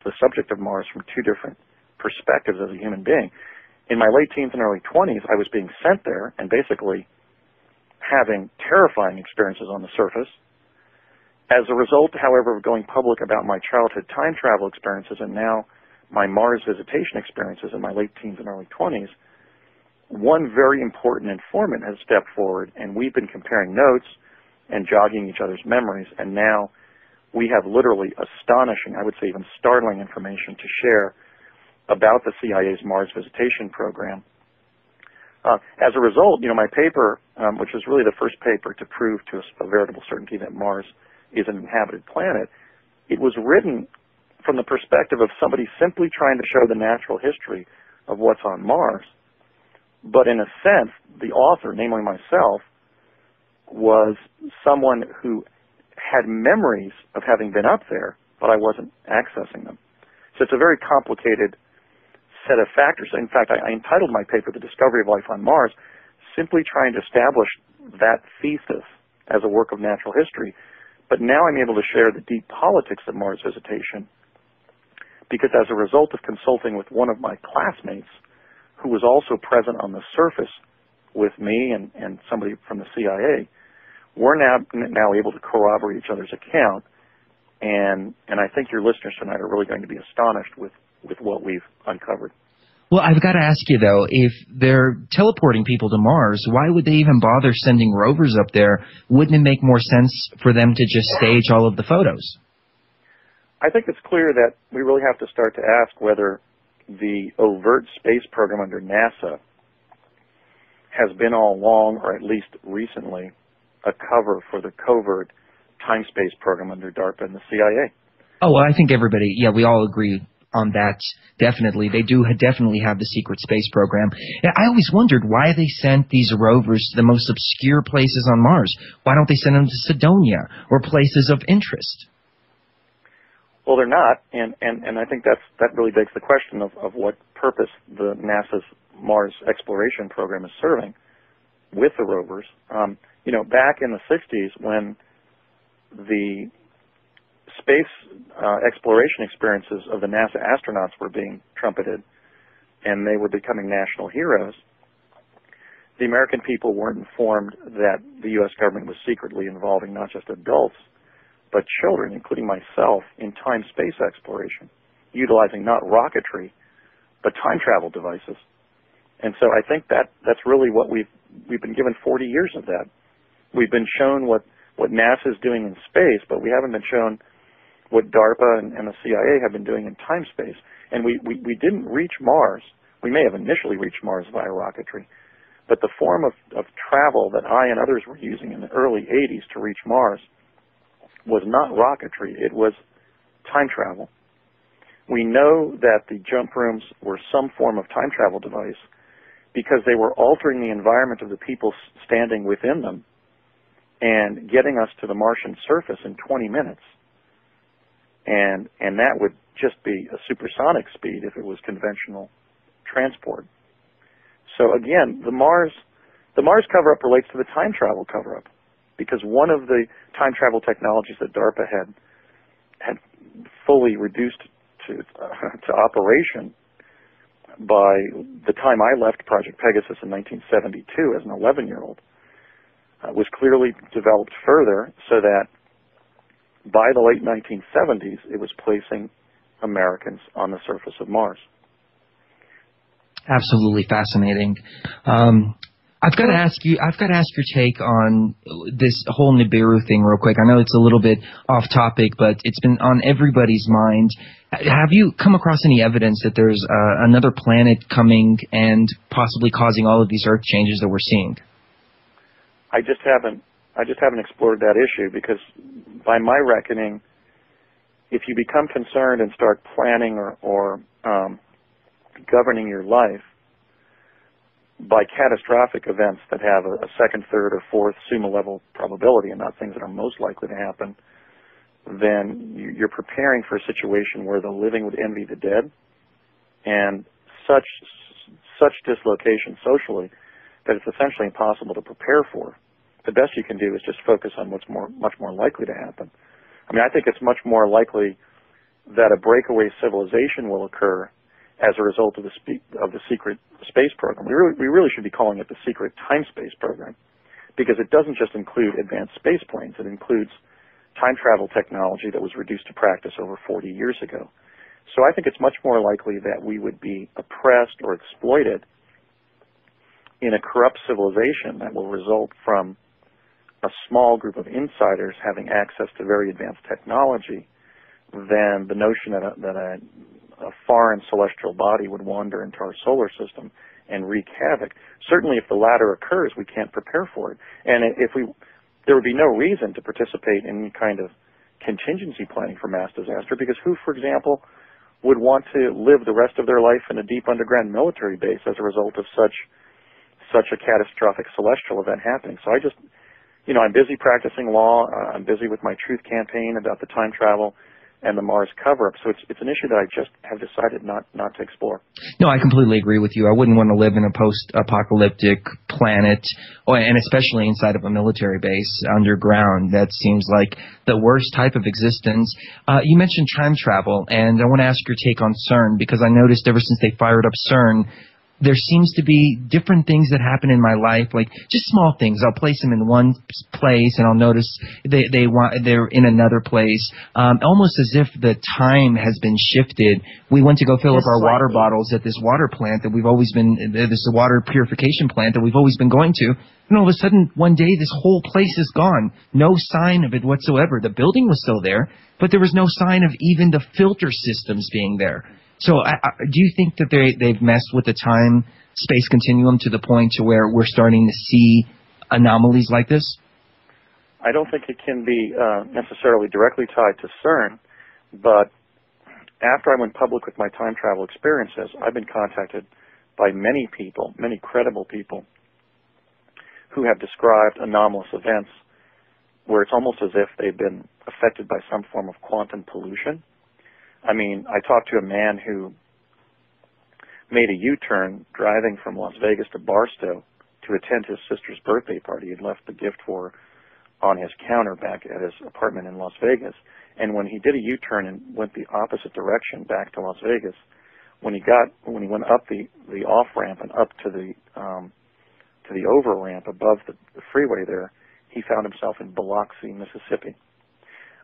the subject of Mars from two different perspectives as a human being. In my late teens and early 20s, I was being sent there and basically having terrifying experiences on the surface. As a result, however, of going public about my childhood time travel experiences and now my Mars visitation experiences in my late teens and early 20s, one very important informant has stepped forward, and we've been comparing notes and jogging each other's memories, and now we have literally astonishing, I would say even startling information to share about the CIA's Mars visitation program. As a result, my paper, which is really the first paper to prove to a veritable certainty that Mars is an inhabited planet, it was written from the perspective of somebody simply trying to show the natural history of what's on Mars. But in a sense, the author, namely myself, was someone who had memories of having been up there, but I wasn't accessing them. So it's a very complicated set of factors. In fact, I entitled my paper The Discovery of Life on Mars, simply trying to establish that thesis as a work of natural history. But now I'm able to share the deep politics of Mars visitation, because as a result of consulting with one of my classmates, who was also present on the surface with me and somebody from the CIA, we're now able to corroborate each other's account, and I think your listeners tonight are really going to be astonished with what we've uncovered. Well, I've got to ask you, though, if they're teleporting people to Mars, why would they even bother sending rovers up there? Wouldn't it make more sense for them to just stage all of the photos? I think it's clear that we really have to start to ask whether the overt space program under NASA has been all along, or at least recently, a cover for the covert time-space program under DARPA and the CIA. Oh, well, I think everybody, we all agree on that, definitely. They do definitely have the secret space program. I always wondered why they sent these rovers to the most obscure places on Mars. Why don't they send them to Cydonia or places of interest? Well, they're not, and I think that really begs the question of what purpose the NASA's Mars exploration program is serving with the rovers. Back in the 60s, when the space exploration experiences of the NASA astronauts were being trumpeted and they were becoming national heroes, the American people weren't informed that the U.S. government was secretly involving not just adults, but children, including myself, in time-space exploration, utilizing not rocketry, but time travel devices. And so I think that's really what we've been given 40 years of that. We've been shown what NASA is doing in space, but we haven't been shown what DARPA and the CIA have been doing in time space. And we didn't reach Mars. We may have initially reached Mars via rocketry, but the form of travel that I and others were using in the early 80s to reach Mars was not rocketry. It was time travel. We know that the jump rooms were some form of time travel device because they were altering the environment of the people standing within them and getting us to the Martian surface in 20 minutes. And that would just be a supersonic speed if it was conventional transport. So again, the Mars cover-up relates to the time travel cover-up, because one of the time travel technologies that DARPA had fully reduced to operation by the time I left Project Pegasus in 1972 as an 11-year-old was clearly developed further, so that by the late 1970s, it was placing Americans on the surface of Mars. Absolutely fascinating. I've got to ask your take on this whole Nibiru thing real quick. I know it's a little bit off topic, but it's been on everybody's mind. Have you come across any evidence that there's another planet coming and possibly causing all of these Earth changes that we're seeing? I just haven't explored that issue, because by my reckoning, if you become concerned and start planning or governing your life by catastrophic events that have a second, third, or fourth summa level probability and not things that are most likely to happen, then you're preparing for a situation where the living would envy the dead, and such dislocation socially that it's essentially impossible to prepare for. The best you can do is just focus on what's much more likely to happen. I mean, I think it's much more likely that a breakaway civilization will occur as a result of the secret space program. We really should be calling it the secret time-space program, because it doesn't just include advanced space planes. It includes time travel technology that was reduced to practice over 40 years ago. So I think it's much more likely that we would be oppressed or exploited in a corrupt civilization that will result from a small group of insiders having access to very advanced technology than the notion that a foreign celestial body would wander into our solar system and wreak havoc. Certainly if the latter occurs, we can't prepare for it. And there would be no reason to participate in any kind of contingency planning for mass disaster, because who, for example, would want to live the rest of their life in a deep underground military base as a result of such a catastrophic celestial event happening? So I'm busy practicing law. I'm busy with my truth campaign about the time travel and the Mars cover-up. So it's an issue that I just have decided not to explore. No, I completely agree with you. I wouldn't want to live in a post-apocalyptic planet, and especially inside of a military base underground. That seems like the worst type of existence. You mentioned time travel, and I want to ask your take on CERN, because I noticed ever since they fired up CERN, there seems to be different things that happen in my life, like just small things. I'll place them in one place, and I'll notice they're in another place, almost as if the time has been shifted. We went to go fill up our water bottles at this water plant that we've always been, this water purification plant that we've always been going to, and all of a sudden, one day, this whole place is gone. No sign of it whatsoever. The building was still there, but there was no sign of even the filter systems being there. So do you think that they've messed with the time-space continuum to the point to where we're starting to see anomalies like this? I don't think it can be necessarily directly tied to CERN, but after I went public with my time travel experiences, I've been contacted by many people, many credible people, who have described anomalous events where it's almost as if they've been affected by some form of quantum pollution. I mean, I talked to a man who made a U-turn driving from Las Vegas to Barstow to attend his sister's birthday party. He'd left the gift for her on his counter back at his apartment in Las Vegas. And when he did a U-turn and went the opposite direction back to Las Vegas, when he went up the off-ramp and up to the over-ramp above the freeway there, he found himself in Biloxi, Mississippi.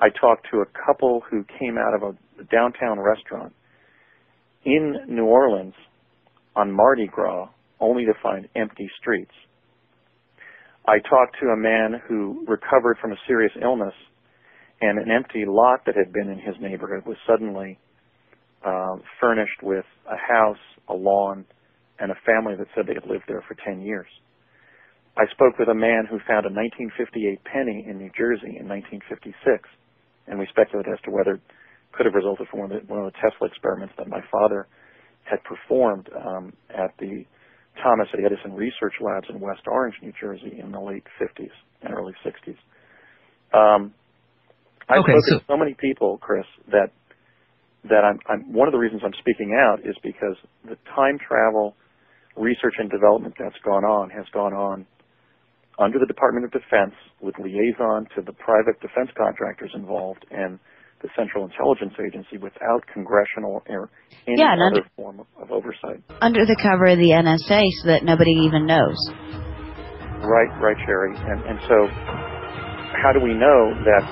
I talked to a couple who came out of a downtown restaurant in New Orleans on Mardi Gras, only to find empty streets. I talked to a man who recovered from a serious illness, and an empty lot that had been in his neighborhood was suddenly furnished with a house, a lawn, and a family that said they had lived there for 10 years. I spoke with a man who found a 1958 penny in New Jersey in 1956. And we speculated as to whether it could have resulted from one of the Tesla experiments that my father had performed at the Thomas A. Edison Research Labs in West Orange, New Jersey, in the late 50s and early 60s. I've spoken to so many people, Chris, that I'm one of the reasons I'm speaking out is because the time travel research and development that's gone on has gone on under the Department of Defense with liaison to the private defense contractors involved and the Central Intelligence Agency without congressional or any other form of oversight. Under the cover of the NSA so that nobody even knows. Right, Sherry. And so how do we know that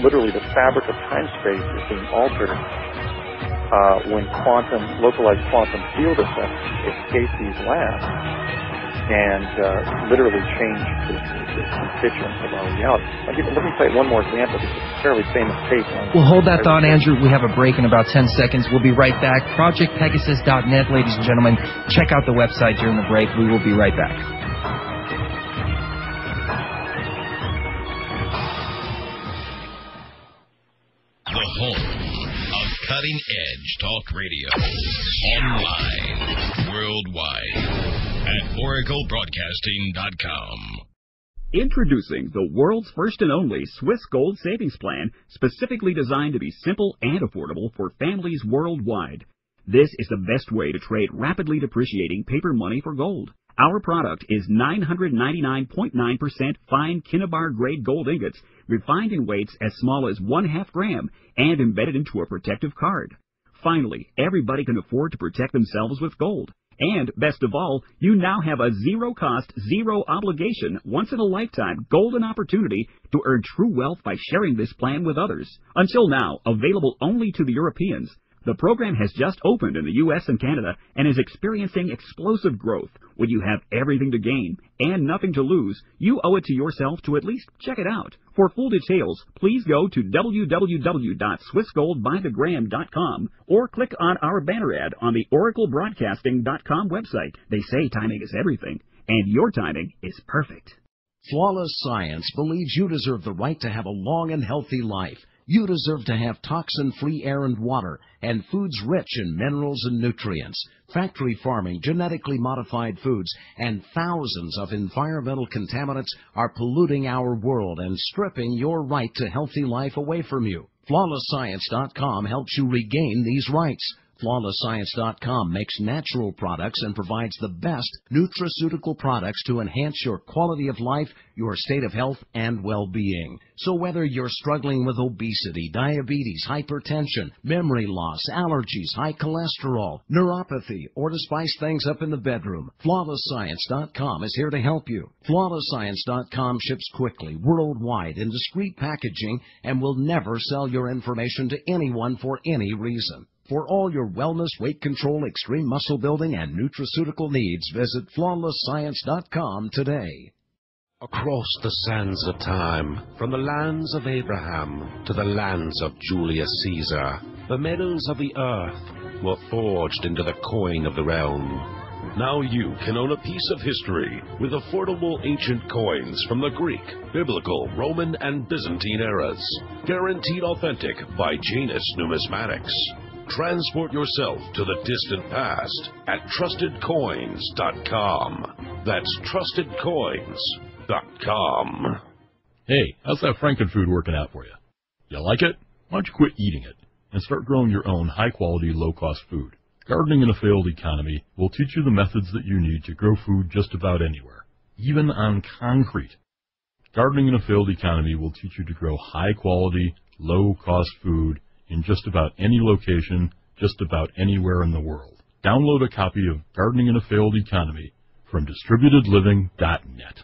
literally the fabric of time-space is being altered when localized quantum field effects escape these labs and literally change the constituents of our reality. Let me cite one more example. This is a fairly famous case. Well, hold that thought, Andrew. We have a break in about 10 seconds. We'll be right back. ProjectPegasus.net, ladies and gentlemen. Check out the website during the break. We will be right back. The home of cutting-edge talk radio. Online. Worldwide. At oraclebroadcasting.com. Introducing the world's first and only Swiss Gold Savings Plan, specifically designed to be simple and affordable for families worldwide. This is the best way to trade rapidly depreciating paper money for gold. Our product is 999.9% fine Kinnabar-grade gold ingots, refined in weights as small as 1/2 gram and embedded into a protective card. Finally, everybody can afford to protect themselves with gold. And, best of all, you now have a zero-cost, zero-obligation, once-in-a-lifetime golden opportunity to earn true wealth by sharing this plan with others. Until now, available only to the Europeans, the program has just opened in the U.S. and Canada and is experiencing explosive growth. When you have everything to gain and nothing to lose, you owe it to yourself to at least check it out. For full details, please go to www.swissgoldbythegram.com or click on our banner ad on the oraclebroadcasting.com website. They say timing is everything, and your timing is perfect. Flawless Science believes you deserve the right to have a long and healthy life. You deserve to have toxin-free air and water, and foods rich in minerals and nutrients. Factory farming, genetically modified foods, and thousands of environmental contaminants are polluting our world and stripping your right to healthy life away from you. FlawlessScience.com helps you regain these rights. FlawlessScience.com makes natural products and provides the best nutraceutical products to enhance your quality of life, your state of health, and well-being. So whether you're struggling with obesity, diabetes, hypertension, memory loss, allergies, high cholesterol, neuropathy, or to spice things up in the bedroom, FlawlessScience.com is here to help you. FlawlessScience.com ships quickly, worldwide, in discreet packaging, and will never sell your information to anyone for any reason. For all your wellness, weight control, extreme muscle building, and nutraceutical needs, visit FlawlessScience.com today. Across the sands of time, from the lands of Abraham to the lands of Julius Caesar, the metals of the earth were forged into the coin of the realm. Now you can own a piece of history with affordable ancient coins from the Greek, Biblical, Roman, and Byzantine eras. Guaranteed authentic by Janus Numismatics. Transport yourself to the distant past at TrustedCoins.com. That's TrustedCoins.com. Hey, how's that Frankenfood working out for you? You like it? Why don't you quit eating it and start growing your own high-quality, low-cost food? Gardening in a Failed Economy will teach you the methods that you need to grow food just about anywhere, even on concrete. Gardening in a Failed Economy will teach you to grow high-quality, low-cost food in just about any location, just about anywhere in the world. Download a copy of Gardening in a Failed Economy from DistributedLiving.net.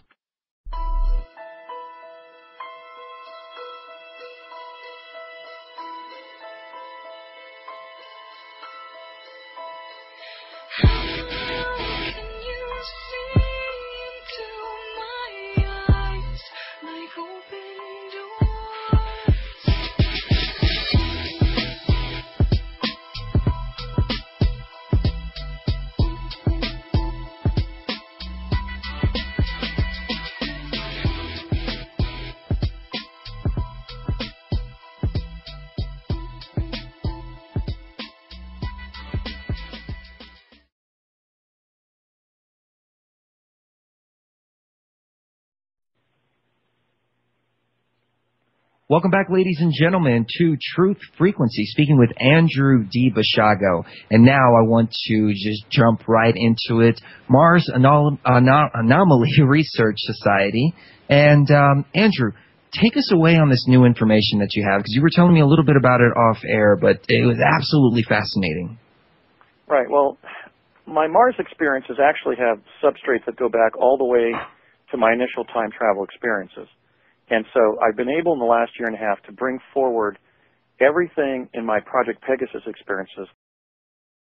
Welcome back, ladies and gentlemen, to Truth Frequency, speaking with Andrew D. Bashago. And now I want to just jump right into it. Mars Anomaly Research Society. And Andrew, take us away on this new information that you have, because you were telling me a little bit about it off air, but it was absolutely fascinating. Right. Well, my Mars experiences actually have substrates that go back all the way to my initial time travel experiences. And so I've been able in the last year and a half to bring forward everything in my Project Pegasus experiences